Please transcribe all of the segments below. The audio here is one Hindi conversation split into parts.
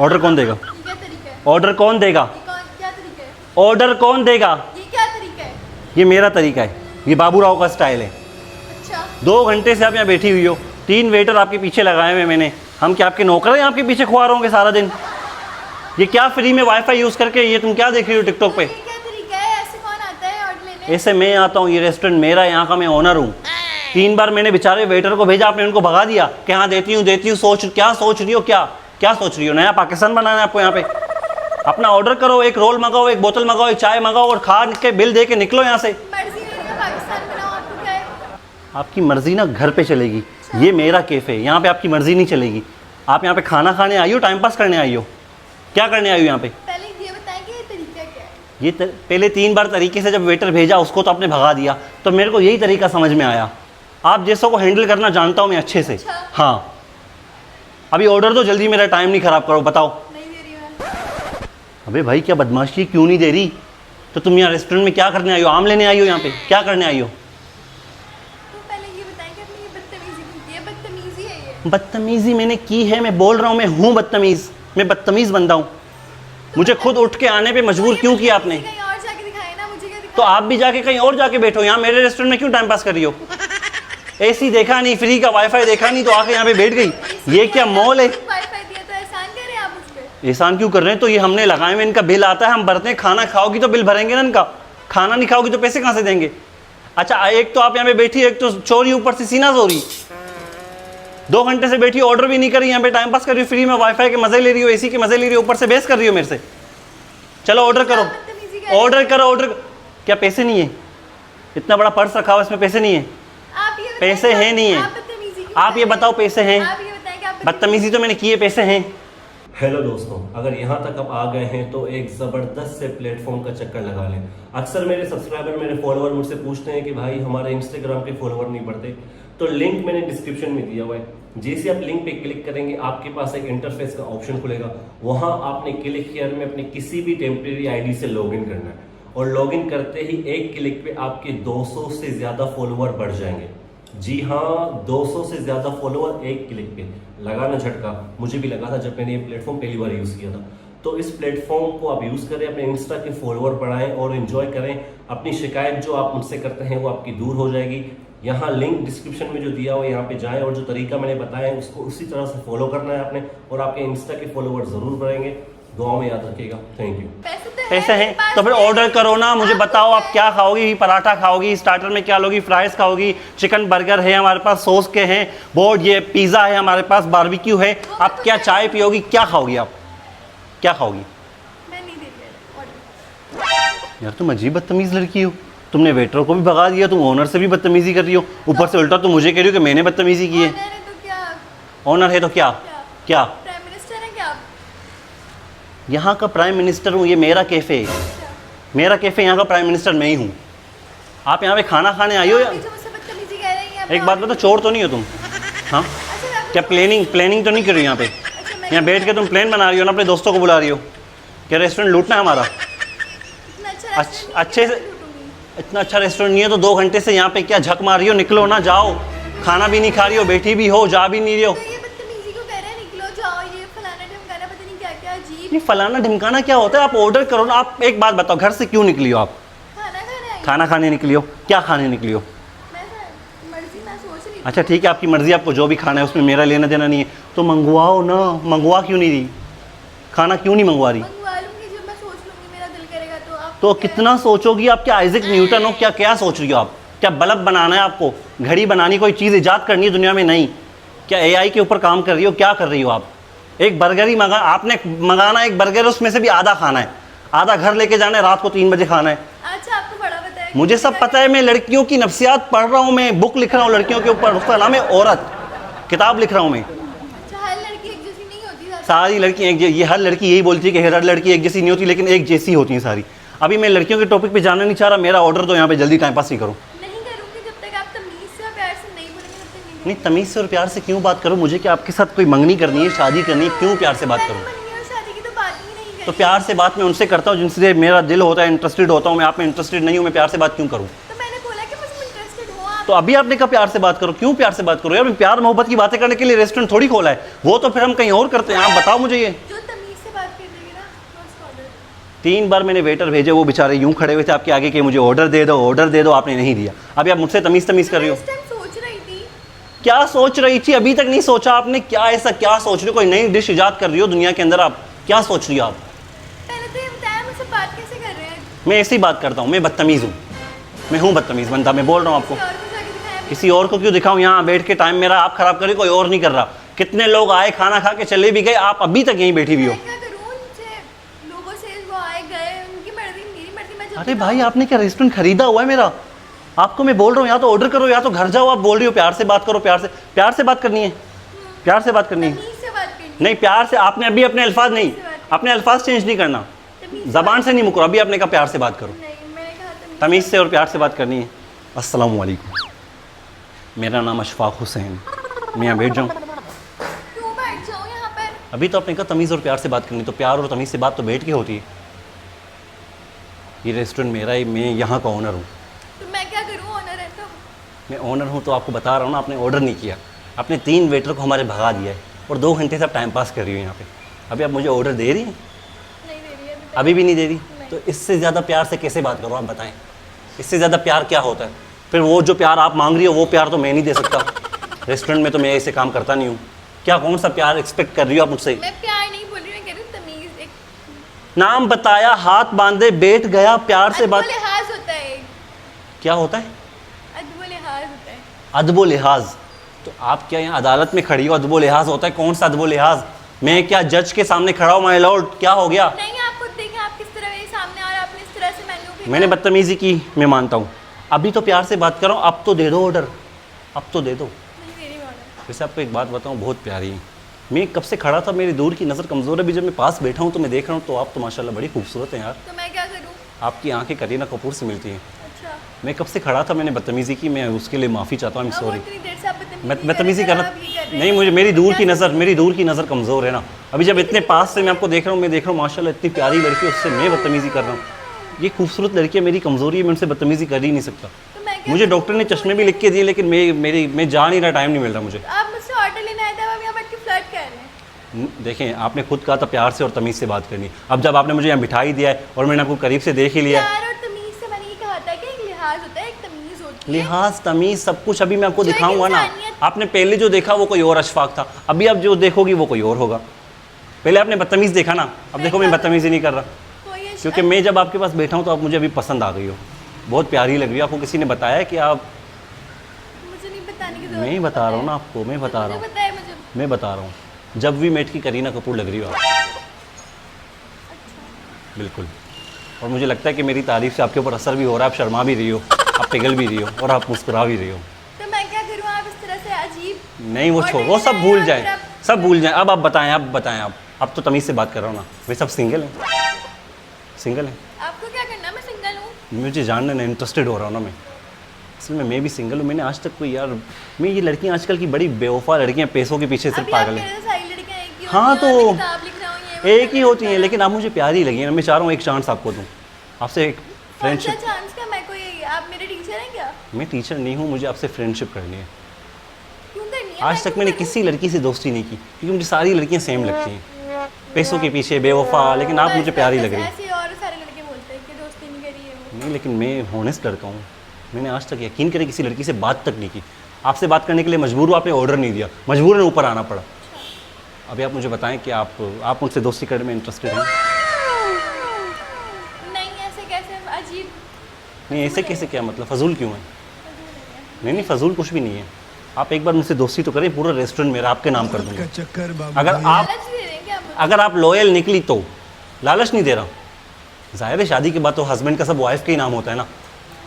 ऑर्डर कौन देगा? ये क्या तरीका है? ऑर्डर कौन देगा? क्या तरीका है? ऑर्डर कौन देगा? ये क्या तरीका है? ये मेरा तरीका है, ये बाबू राव का स्टाइल है। अच्छा 2 घंटे से आप यहाँ बैठी हुई हो, 3 वेटर आपके पीछे लगाए हुए मैंने, हम क्या आपके नौकर हैं आपके पीछे खुआ रहोगे सारा दिन? ये क्या फ्री में वाईफाई यूज़ करके ये तुम क्या देख रही हो टिकटॉक पे? ये क्या तरीका है? ऐसे कौन आता है ऑर्डर लेने? ऐसे मैं आता हूँ, ये रेस्टोरेंट मेरा, यहाँ का मैं ओनर हूँ। 3 बार मैंने बेचारे वेटर को भेजा, आपने उनको भगा दिया कि हाँ देती हूँ, क्या सोच रही हो? क्या सोच रही हो? नया पाकिस्तान बनाना है आपको यहाँ पे? अपना ऑर्डर करो, एक रोल मंगाओ, एक बोतल मंगाओ, एक चाय मंगाओ और खा के बिल दे के निकलो यहाँ से। मर्जी मेरी है, पाकिस्तान बनाओ, आपको क्या है? आपकी मर्जी ना घर पे चलेगी, ये मेरा कैफ़े है, यहाँ पे आपकी मर्जी नहीं चलेगी। आप यहाँ पे खाना खाने आई हो, टाइम पास करने आई हो? क्या करने आई हो यहाँ पे? पहले ये बताएं कि ये तरीका क्या है? ये पहले 3 बार तरीके से जब वेटर भेजा उसको तो आपने भगा दिया, तो मेरे को यही तरीका समझ में आया। आप जैसों को हैंडल करना जानता हूँ मैं अच्छे से। अच्छा। हाँ अभी ऑर्डर दो जल्दी, मेरा टाइम नहीं ख़राब करो। बताओ। नहीं दे रही मैं। अबे भाई क्या बदमाशी, क्यों नहीं दे रही? तो तुम यहाँ रेस्टोरेंट में क्या करने आई हो? आम लेने आई हो? यहाँ पे क्या करने आई हो? तो पहले ये बताएं कि आपने ये बदतमीजी क्यों की है? बदतमीजी है ये। बदतमीज़ी मैंने की है? मैं बोल रहा हूँ मैं हूँ बदतमीज़, मैं बदतमीज़ बंदा हूँ। मुझे खुद उठ के आने पे मजबूर क्यों किया आपने? कहीं और जाके दिखाए ना, मुझे क्या दिखाया? तो आप भी जाके कहीं और जाके बैठो, यहाँ मेरे रेस्टोरेंट में क्यों टाइम पास कर रही हो? एसी देखा नहीं, फ्री का वाईफाई देखा नहीं, तो आके यहाँ पे बैठ गई। ये क्या मॉल है? वाईफाई दिया तो एहसान कर रहे हैं आप उस पे? एहसान क्यों कर रहे हैं? तो ये हमने लगाए हुए, इनका बिल आता है, हम भरते हैं। खाना खाओगी तो बिल भरेंगे ना इनका, खाना नहीं खाओगी तो पैसे कहाँ से देंगे? अच्छा एक तो आप यहाँ पे बैठी, एक तो चोरी ऊपर से सीना चोरी। 2 घंटे से बैठी, ऑर्डर भी नहीं करी, यहाँ पे टाइम पास कर रही हो, फ्री में वाईफाई के मजे ले रही हो, एसी के मजे ले रही हो, ऊपर से बहस कर रही हो मेरे से। चलो ऑर्डर करो, बदतमीजी कर रहे हैं। ऑर्डर करो, ऑर्डर। क्या पैसे नहीं है? इतना बड़ा पर्स रखा हुआ इसमें पैसे नहीं है? आप ये बताएं पैसे कि हैं नहीं है? आप बदतमीजी क्यों आप ये कर रहे बताओ पैसे हैं? हैं? आप ये बताएं कि आप बदतमीजी तो मैंने की है, पैसे हैं? हेलो दोस्तों, अगर यहाँ तक आप आ गए हैं तो एक ज़बरदस्त से प्लेटफॉर्म का चक्कर लगा लें। अक्सर मेरे सब्सक्राइबर, मेरे फॉलोअर मुझसे पूछते हैं कि भाई हमारे इंस्टाग्राम के फॉलोअर नहीं बढ़ते, तो लिंक मैंने डिस्क्रिप्शन में दिया हुआ है। जैसे आप लिंक पे क्लिक करेंगे आपके पास एक इंटरफेस का ऑप्शन खुलेगा, वहां आपने क्लिक हियर में अपने किसी भी टेम्परेरी आईडी से लॉगिन करना है और लॉगिन करते ही एक क्लिक पे आपके 200 से ज्यादा फॉलोअर बढ़ जाएंगे। जी हाँ, 200 से ज्यादा फॉलोअर एक क्लिक पे। लगाना झटका, मुझे भी लगा था जब मैंने ये प्लेटफॉर्म पहली बार यूज किया था। तो इस प्लेटफॉर्म को आप यूज करें, अपने इंस्टा के फॉलोअर बढ़ाएं और एंजॉय करें। अपनी शिकायत जो आप मुझसे करते हैं वो आपकी दूर हो जाएगी। यहाँ लिंक डिस्क्रिप्शन में जो दिया हुआ है यहाँ पे जाएं और जो तरीका मैंने बताया है उसको उसी तरह से फॉलो करना है आपने, और आपके इंस्टा के फॉलोअर जरूर बढ़ेंगे। दुआ में याद रखिएगा। Thank you. पैसे हैं तो फिर ऑर्डर करो ना। मुझे बताओ आप क्या खाओगी? पराठा खाओगी? स्टार्टर में क्या लोगी? फ्राइज खाओगी? चिकन बर्गर है हमारे पास, सॉस के हैं, बोर्ड ये पिज़्ज़ा है हमारे पास, बारबेक्यू है। आप क्या चाय पियोगी? क्या खाओगी आप? क्या खाओगी? मैं नहीं दे रही ऑर्डर। यार तुम अजीब बदतमीज़ लड़की हो। तुमने वेटर को भी भगा दिया, तुम ओनर से भी बदतमीज़ी कर रही हो, ऊपर से उल्टा तुम मुझे कह रही हो कि मैंने बदतमीज़ी की है। ऑनर है तो क्या? ऑनर है तो क्या? क्या? प्राइम मिनिस्टर है क्या आप? यहाँ का प्राइम मिनिस्टर हूँ, ये मेरा कैफ़े है। मेरा कैफ़े, यहाँ का प्राइम मिनिस्टर मैं ही हूँ। आप यहाँ पे खाना खाने आई हो या? आप जो मुझसे बदतमीजी कह रही हैं, एक बात बताओ, चोर तो नहीं हो तुम? हाँ अच्छा, आप क्या प्लानिंग तो नहीं कर रही हो यहाँ पे? अच्छा, मैं यहाँ बैठ के तुम प्लान बना रही हो ना, अपने दोस्तों को बुला रही हो? क्या रेस्टोरेंट लूटना है हमारा? इतना अच्छा रेस्टोरेंट अच्छे से, लूटूंगी। इतना अच्छा रेस्टोरेंट नहीं है तो 2 घंटे से यहाँ पे क्या झक मार रही हो? निकलो ना, जाओ। खाना भी नहीं खा रही हो, बैठी भी हो, जा भी नहीं रही हो। तो ये बदतमीजी क्यों कह रहे हैं? निकलो जाओ, ये फलाना ढमकाना, पता नहीं क्या क्या अजीब। ये फलाना ढिमकाना क्या होता है? आप ऑर्डर करो ना। आप एक बात बताओ, घर से क्यों निकली हो आप? खाना खाना है। खाना खाने निकली हो? क्या खाने निकली हो? मर्जी, मैं सोच रही थी। अच्छा ठीक है, आपकी मर्जी, आपको जो भी खाना है उसमें मेरा लेना देना नहीं है, तो मंगवाओ ना। मंगवा क्यों नहीं रही? खाना क्यों नहीं मंगवा रही? मंगवा लूंगी, जब मैं सोच लूंगी, मेरा दिल करेगा तो। आप तो कितना सोचोगी आप? क्या आइजैक न्यूटन हो? क्या क्या सोच रही हो आप? क्या बल्ब बनाना है आपको? घड़ी बनानी, कोई चीज़ ईजाद करनी है दुनिया में? नहीं। क्या एआई के ऊपर काम कर रही हो? क्या कर रही हो आप? एक बर्गर ही मंगा, आपने मंगाना एक बर्गर, उसमें से भी आधा खाना है, आधा घर लेके जाना है, रात को 3 बजे खाना है। अच्छा, आपको बड़ा बताया। मुझे सब पता है, मैं लड़कियों की नफ्सियात पढ़ रहा हूँ, मैं बुक लिख रहा हूँ लड़कियों के ऊपर, उसका नाम है औरत, किताब लिख रहा हूँ मैं। अच्छा, हर लड़की एक जैसी नहीं होती। सारी लड़की एक, ये हर लड़की यही बोलती है कि हर लड़की एक जैसी नहीं होती, लेकिन एक जैसी होती हैं सारी। अभी मैं लड़कियों के टॉपिक पे जाना नहीं चाह रहा, मेरा ऑर्डर तो यहाँ पे जल्दी टाइम पास नहीं करो। नहीं करूंगी जब तक आप तमीज से और प्यार से नहीं बोलेंगे, तब तक नहीं। नहीं, तमीज़ से और प्यार से क्यों बात करूँ? मुझे क्या आपके साथ कोई मंगनी करनी है, शादी करनी है? क्यों प्यार से बात करूँ? मंगनी और शादी की तो बात ही नहीं करी। तो प्यार से बात मैं उनसे करता हूँ जिनसे मेरा दिल होता है, इंटरेस्टेड होता हूँ मैं। आप में इंटरेस्टेड नहीं हूँ, मैं प्यार से बात क्यों करूँ? तो मैंने बोला कि मुझे इंटरेस्टेड हो आप। तो अभी आपने कहा प्यार से बात करो, क्यों प्यार से बात करो? यार मैं प्यार मोहब्बत की बातें करने के लिए रेस्टोरेंट थोड़ी खोला है, वो तो फिर हम कहीं और करते हैं। आप बताओ मुझे ये। जो तमीज 3 बार मैंने वेटर भेजे, वो बेचारे यूं खड़े हुए थे आपके आगे कि मुझे ऑर्डर दे दो, आपने नहीं दिया। अभी आप मुझसे तमीज़ कर रही हो। इस टाइम सोच रही थी। क्या सोच रही थी? अभी तक नहीं सोचा आपने? क्या ऐसा क्या सोच रही हो? कोई नई डिश इजाद कर रही हो दुनिया के अंदर? आप क्या सोच रही हो? आप पहले तो ये बताया मुझसे बात कैसे कर रहे हैं? मैं ऐसी बात करता हूँ, मैं बदतमीज़ हूँ, मैं हूँ बदतमीज़ बंदा, मैं बोल रहा हूँ आपको। किसी और को जाके दिखाया। किसी और को क्यों दिखाऊं? यहाँ बैठ के टाइम मेरा आप खराब करिए, कोई और नहीं कर रहा। कितने लोग आए, खाना खा के चले भी गए, आप अभी तक यहीं बैठी हुई हो। मैं क्या करूँ? उनसे लोगों से वो आए गए, उनकी मर्जी मेरी मर्जी, मैं जब अरे भाई, आपने क्या रेस्टोरेंट खरीदा हुआ है मेरा? आपको मैं बोल रहा हूँ या तो ऑर्डर करो या तो घर जाओ। आप बोल रही हो प्यार से बात करो, प्यार से बात करनी है, प्यार से बात करनी है। तमीज से बात करनी। नहीं, प्यार से। आपने अभी अपने अल्फाज नहीं, अपने अल्फाज चेंज नहीं करना, जबान से नहीं मुकरो। अभी आपने कहा प्यार से बात करो। नहीं, मैंने कहा तमीज़ से और प्यार से बात करनी है। अस्सलाम वालेकुम, मेरा नाम अशफाक हुसैन, मैं यहाँ बैठ जाऊँ? क्यों बैठ जाऊँ यहाँ पर? अभी तो आपने कहा तमीज़ और प्यार से बात करनी, तो प्यार और तमीज़ से बात तो बैठ के होती है। ये रेस्टोरेंट मेरा है, मैं यहाँ का ओनर हूँ। तो मैं क्या करूँ? ऑनर है तो। मैं ओनर हूँ तो आपको बता रहा हूँ ना, आपने ऑर्डर नहीं किया, आपने 3 वेटर को हमारे भगा दिया है और 2 घंटे से आप टाइम पास कर रही हो यहाँ पे। अभी आप मुझे ऑर्डर दे रही हैं? नहीं दे रही है अभी भी नहीं दे रही? नहीं। तो इससे ज़्यादा प्यार से कैसे बात करो? आप बताएं, इससे ज़्यादा प्यार क्या होता है? फिर वो जो प्यार आप मांग रही हो वो प्यार तो मैं नहीं दे सकता। रेस्टोरेंट में तो मैं ऐसे काम करता नहीं हूँ। क्या कौन सा प्यार एक्सपेक्ट कर रही हो आप मुझसे? मैं प्यार नहीं बोल रही हूँ, मैं कह रही हूँ तमीज। एक नाम बताया, हाथ बांधे बैठ गया, प्यार से बात। अदबो लिहाज होता है। क्या होता है? अदबो लिहाज होता है। अदबो लिहाज? तो आप क्या यहाँ अदालत में खड़ी हो? अदबो लिहाज होता है? कौन सा अदबो लिहाज? मैं क्या जज के सामने खड़ा हूँ? माय लॉर्ड, क्या हो गया? नहीं, आप खुद देखें आप किस तरह मेरे सामने आ रहे हैं, आपने इस तरह से मेन्यू भी मैंने बदतमीजी की, मैं मानता हूँ। अभी तो प्यार से बात कर रहा हूँ, अब तो दे दो ऑर्डर, अब तो दे दो। नहीं दे रही मैं ऑर्डर। वैसे आपको एक बात बताऊँ, बहुत प्यारी है। मैं कब से खड़ा था, मेरी दूर की नज़र कमज़ोर है। अभी जब मैं पास बैठा हूँ तो मैं देख रहा हूँ तो आप तो माशाल्लाह बड़ी खूबसूरत हैं यार। तो मैं क्या करूँ? आपकी आंखें करीना कपूर से मिलती हैं। अच्छा। मैं कब से खड़ा था, मैंने बदतमीज़ी की, मैं उसके लिए माफ़ी चाहता हूँ। आई एम अब वो सॉरी। इतनी देर से आप बदतमीज़ी कर करना रहे हैं, आप ये कर रहे नहीं, हैं। मुझे मेरी दूर की क्या नज़र, मेरी दूर की नज़र कमज़ोर है ना। अभी जब इतने पास से मैं आपको देख रहा हूँ, मैं देख रहा हूँ माशाल्लाह इतनी प्यारी लड़की, उससे मैं बदतमीज़ी कर रहा हूँ। ये खूबसूरत लड़की है, मेरी कमज़ोरी है, मैं उनसे बदतमीज़ी कर ही नहीं सकता। तो मैं क्या मुझे करूँ? डॉक्टर ने चश्मे भी लिख के दिए, लेकिन मैं जा नहीं रहा, टाइम नहीं मिल रहा मुझे। आप मुझसे ऑर्डर लेने आए थे, अब आप यहाँ बैठ के फ्लर्ट कर रहे हैं। देखें, आपने खुद कहा था प्यार से और तमीज़ से बात करनी। अब जब आपने मुझे यहाँ बिठाई दिया है और मैंने आपको करीब से देख ही लिया है। प्यार और तमीज से मैंने ये कहा था कि एक लिहाज होता है, एक तमीज होती है। लिहाज, तमीज़, सब कुछ अभी मैं आपको जो एक दिखाऊंगा ना। इंसानियत- आपने पहले जो देखा वो कोई और अशफाक था, अभी आप जो देखोगी वो कोई और होगा। पहले आपने बदतमीज़ देखा ना, अब देखो मैं बदतमीज़ी नहीं कर रहा, कोई ये क्योंकि मैं जब आपके पास बैठा हूँ तो आप मुझे अभी पसंद आ गई हो, बहुत प्यारी लग रही हो। आपको किसी ने बताया कि आप? मुझे नहीं बताने की जरूरत। मैं ही बता रहा हूँ ना आपको, मैं बता रहा हूँ, बताया मुझे। मैं बता रहा हूँ। जब भी मेट की करीना कपूर लग रही हो आप, बिल्कुल। और मुझे लगता है कि मेरी तारीफ से आपके ऊपर असर भी हो रहा है, आप शर्मा भी रही हो, आप पिघल भी रही हो और आप मुस्कुरा भी रही हो। तो मैं क्या करूँ? आप इस तरह से अजीब। नहीं, वो छोड़, वो सब भूल जाए, सब भूल जाए। अब आप बताएं, अब बताएं आप। अब तो तमीज़ से बात कर रहा हूँ ना। वे सब सिंगल हैं, सिंगल हैं। आपको क्या करना? मैं सिंगल हूँ। मुझे जानने में इंटरेस्टेड हो रहा हूँ ना मैं। असल में मैं भी सिंगल हूँ। मैंने आज तक कोई यार, मैं ये लड़कियाँ आजकल की बड़ी बेवफा लड़कियाँ, पैसों के पीछे सिर्फ अभी आप पागल कह हैं। रहे थे सारी लड़कियाँ एक ही हाँ, होती हैं, तो मैं किताब लिख रहा हूँ, ये वो एक ही होती हैं, लेकिन आप मुझे प्यारी लगी हैं। मैं चाह रहा हूँ एक चांस आपको दूँ, आपसे एक कौन सा फ्रेंडशिप। चांस का? मैं कोई, आप मेरे टीचर हैं क्या? मैं टीचर नहीं हूँ, मुझे आपसे फ्रेंडशिप करनी है। क्यों करनी है? आज मैं तक क्यों मैंने करूँ? किसी लड़की से दोस्ती नहीं की, क्योंकि मुझे सारी लड़कियाँ सेम लगती हैं, पैसों के पीछे बेवफा। लेकिन आप बस- मुझे प्यारी बस लग रही हैं। ऐसे और सारे लड़के बोलते हैं कि दोस्ती नहीं करी है वो। नहीं, लेकिन मैं हॉनेस्ट लड़का हूँ। मैंने आज तक यकीन करे किसी लड़की से बात तक नहीं की। आपसे बात करने के लिए मजबूर हूँ, आपने ऑर्डर नहीं दिया, मजबूरन ऊपर आना पड़ा। अभी आप मुझे बताएं कि आप मुझसे दोस्ती करने में इंटरेस्टेड हैं? नहीं, ऐसे कैसे? अजीब। नहीं, ऐसे कैसे, क्या मतलब? फजूल क्यों है? नहीं नहीं, फजूल कुछ भी नहीं है। आप एक बार मुझसे दोस्ती तो करें, पूरा रेस्टोरेंट मेरा आपके नाम कर दूंगा। चक्कर बाबू अगर भाई। आप लालच दे रहे हैं क्या आप मुझे? अगर आप लॉयल निकली तो। लालच नहीं दे रहा, जाहिर है शादी के बाद तो हस्बैंड का सब वाइफ का ही नाम होता है ना।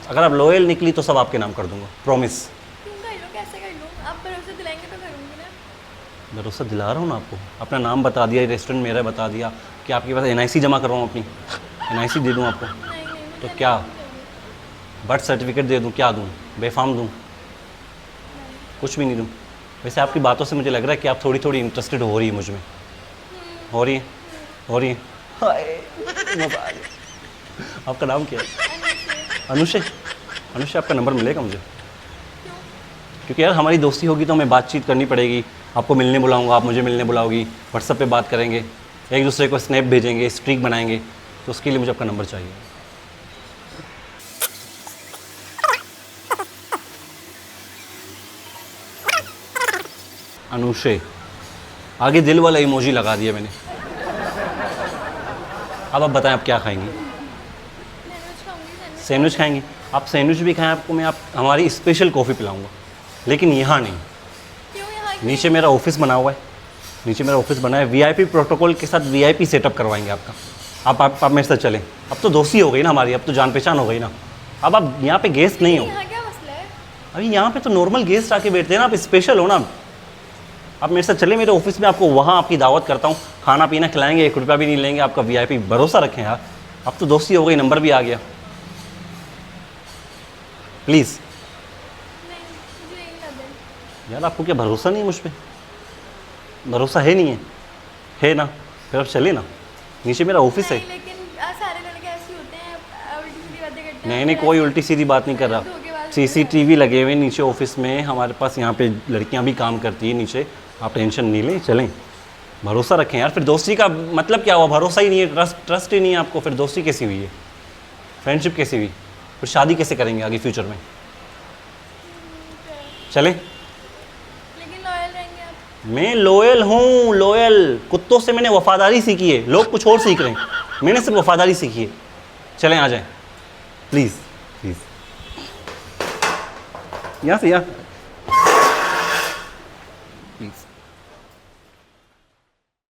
अगर आप लॉयल निकली तो सब आपके नाम कर दूंगा, प्रॉमिस। क्यों कर लूँ? कैसे कर लूँ? आप भरोसा दिलाएंगे तो करूँगी ना। भरोसा दिला रहा हूँ ना आपको। अपना नाम बता दिया, रेस्टोरेंट मेरा बता दिया कि आपके पास NIC जमा कर रहा हूँ अपनी। NIC दे दूँ आपको? नहीं नहीं, तो मुझे क्या? नहीं चाहिए। बर्थ सर्टिफिकेट दे दूँ? क्या दूँ? बेफाम दूँ? कुछ भी नहीं दूँ? वैसे आपकी बातों से मुझे लग रहा है कि आप थोड़ी थोड़ी इंटरेस्टेड हो रही है मुझ में। हो रही है, हो रही है। हाय, मज़ा आ गया। आपका नाम क्या है? अनुषे। अनुषे, आपका नंबर मिलेगा मुझे? क्योंकि यार हमारी दोस्ती होगी तो हमें बातचीत करनी पड़ेगी। आपको मिलने बुलाऊंगा, आप मुझे मिलने बुलाओगी, व्हाट्सएप पे बात करेंगे, एक दूसरे को स्नैप भेजेंगे, स्ट्रीक बनाएंगे। तो उसके लिए मुझे आपका नंबर चाहिए। अनुषे, आगे दिल वाला इमोजी लगा दिया मैंने। अब आप बताएं आप क्या खाएंगी? सैंडविच खाऊंगी, सैंडविच। सैंडविच खाएंगी? आप सैंडविच भी खाएं, आपको मैं आप हमारी स्पेशल कॉफ़ी पिलाऊंगा, लेकिन यहाँ नहीं। क्यों यहाँ क्यों? नीचे मेरा ऑफिस बना हुआ है, नीचे मेरा ऑफिस बना है, वीआईपी प्रोटोकॉल के साथ वीआईपी सेटअप करवाएंगे आपका। आप मेरे साथ चलें। अब तो दोस्ती हो गई ना हमारी, अब तो जान पहचान हो गई ना। अब आप यहाँ पे गेस्ट नहीं हो। यहाँ क्या मसला है? अभी यहाँ पे तो नॉर्मल गेस्ट आके बैठते हैं ना, आप स्पेशल हो ना। आप मेरे साथ चले मेरे ऑफिस में, आपको वहाँ आपकी दावत करता हूँ, खाना पीना खिलाएंगे, 1 रुपया भी नहीं लेंगे, आपका वीआईपी। भरोसा रखें यार, अब तो दोस्ती हो गई, नंबर भी आ गया। प्लीज़ नहीं, मुझे यही ला दें। यार, आपको क्या भरोसा नहीं है मुझ पर? भरोसा है नहीं है? है ना? फिर आप चले ना, नीचे मेरा ऑफिस है। नहीं, लेकिन सारे लड़के ऐसे ही होते हैं, उल्टी सीधी बातें करते हैं। नहीं नहीं, कोई उल्टी सीधी बात नहीं कर रहा। धोखेबाज सीसीटीवी लगे हुए नीचे ऑफिस में हमारे पास, यहाँ पे लड़कियाँ भी काम करती है नीचे। आप टेंशन नहीं लें, चलें। भरोसा रखें यार, फिर दोस्ती का मतलब क्या हुआ? भरोसा ही नहीं है, ट्रस्ट ही नहीं है आपको, फिर दोस्ती कैसी हुई है? फ्रेंडशिप कैसी हुई? फिर शादी कैसे करेंगे आगे फ्यूचर में? चलें? लेकिन लॉयल रहेंगे आप। मैं लॉयल हूँ, लॉयल। कुत्तों से मैंने वफादारी सीखी है, लोग कुछ और सीख रहे हैं, मैंने सिर्फ वफादारी सीखी है। चलें, आ जाएं प्लीज़, प्लीज़। यहाँ से यहाँ